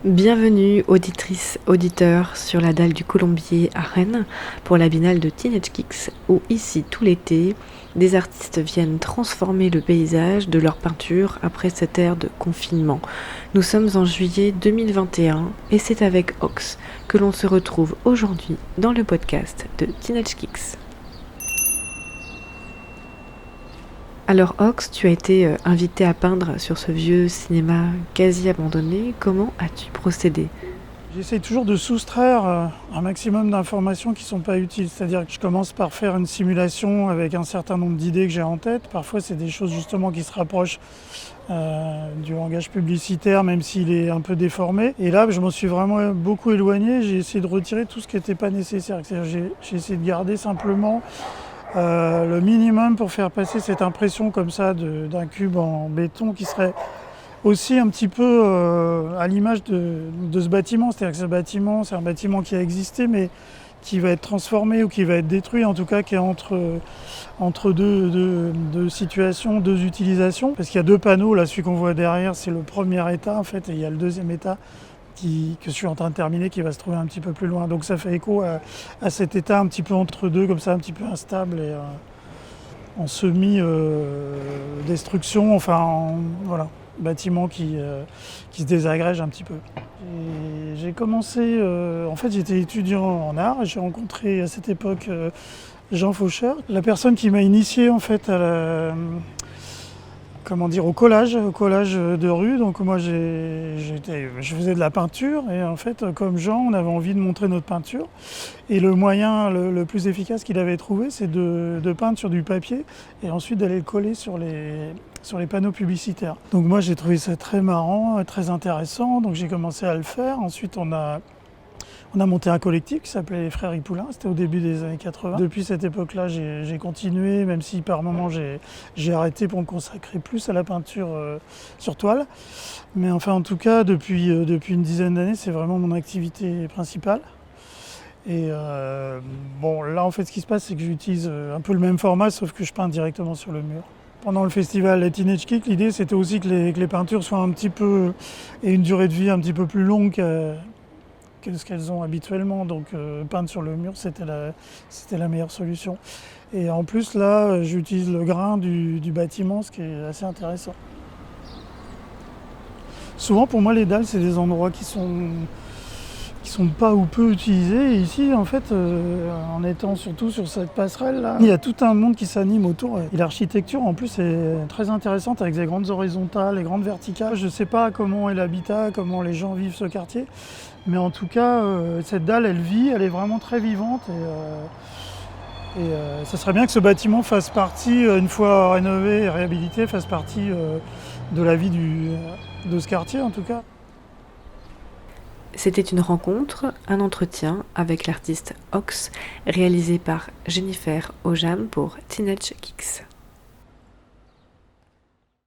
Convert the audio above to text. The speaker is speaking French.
Bienvenue auditrices, auditeurs sur la dalle du Colombier à Rennes pour la binale de Teenage Kicks où ici tout l'été, des artistes viennent transformer le paysage de leur peinture après cette ère de confinement. Nous sommes en juillet 2021 et c'est avec Ox que l'on se retrouve aujourd'hui dans le podcast de Teenage Kicks. Alors Ox, tu as été invité à peindre sur ce vieux cinéma quasi abandonné. Comment as-tu procédé ? J'essaye toujours de soustraire un maximum d'informations qui ne sont pas utiles. C'est-à-dire que je commence par faire une simulation avec un certain nombre d'idées que j'ai en tête. Parfois, c'est des choses justement qui se rapprochent du langage publicitaire, même s'il est un peu déformé. Et là, je m'en suis vraiment beaucoup éloigné. J'ai essayé de retirer tout ce qui n'était pas nécessaire. C'est-à-dire j'ai essayé de garder simplement le minimum pour faire passer cette impression comme ça d'un cube en béton qui serait aussi un petit peu à l'image de ce bâtiment. C'est-à-dire que ce bâtiment, c'est un bâtiment qui a existé mais qui va être transformé ou qui va être détruit, en tout cas qui est entre deux situations, deux utilisations. Parce qu'il y a deux panneaux, là celui qu'on voit derrière c'est le premier état en fait, et il y a le deuxième état que je suis en train de terminer, qui va se trouver un petit peu plus loin. Donc ça fait écho à cet état un petit peu entre deux, comme ça, un petit peu instable et en semi-destruction, voilà, bâtiment qui se désagrège un petit peu. Et j'ai commencé, en fait j'étais étudiant en art et j'ai rencontré à cette époque Jean Faucheur, la personne qui m'a initié en fait au collage de rue. Donc moi je faisais de la peinture et en fait comme Jean on avait envie de montrer notre peinture et le moyen le plus efficace qu'il avait trouvé c'est de peindre sur du papier et ensuite d'aller le coller sur les panneaux publicitaires. Donc moi j'ai trouvé ça très marrant, très intéressant, donc j'ai commencé à le faire. Ensuite on a monté un collectif qui s'appelait les Frères Hipoulin, c'était au début des années 80. Depuis cette époque-là, j'ai continué, même si par moments j'ai arrêté pour me consacrer plus à la peinture sur toile. Mais enfin, en tout cas, depuis une dizaine d'années, c'est vraiment mon activité principale. Et là, en fait, ce qui se passe, c'est que j'utilise un peu le même format, sauf que je peins directement sur le mur. Pendant le festival Teenage Kicks, l'idée, c'était aussi que les peintures soient un petit peu, et une durée de vie un petit peu plus longue que ce qu'elles ont habituellement, donc peindre sur le mur c'était la meilleure solution. Et en plus là j'utilise le grain du bâtiment, ce qui est assez intéressant. Souvent pour moi les dalles c'est des endroits qui sont pas ou peu utilisés, et ici en fait en étant surtout sur cette passerelle là, il y a tout un monde qui s'anime autour et l'architecture en plus est très intéressante avec des grandes horizontales et grandes verticales. Je ne sais pas comment est l'habitat, comment les gens vivent ce quartier, mais en tout cas cette dalle elle vit, elle est vraiment très vivante et ça serait bien que ce bâtiment fasse partie, une fois rénové et réhabilité, fasse partie de la vie de ce quartier en tout cas. C'était une rencontre, un entretien avec l'artiste Ox, réalisé par Jennifer Ojam pour Teenage Kicks.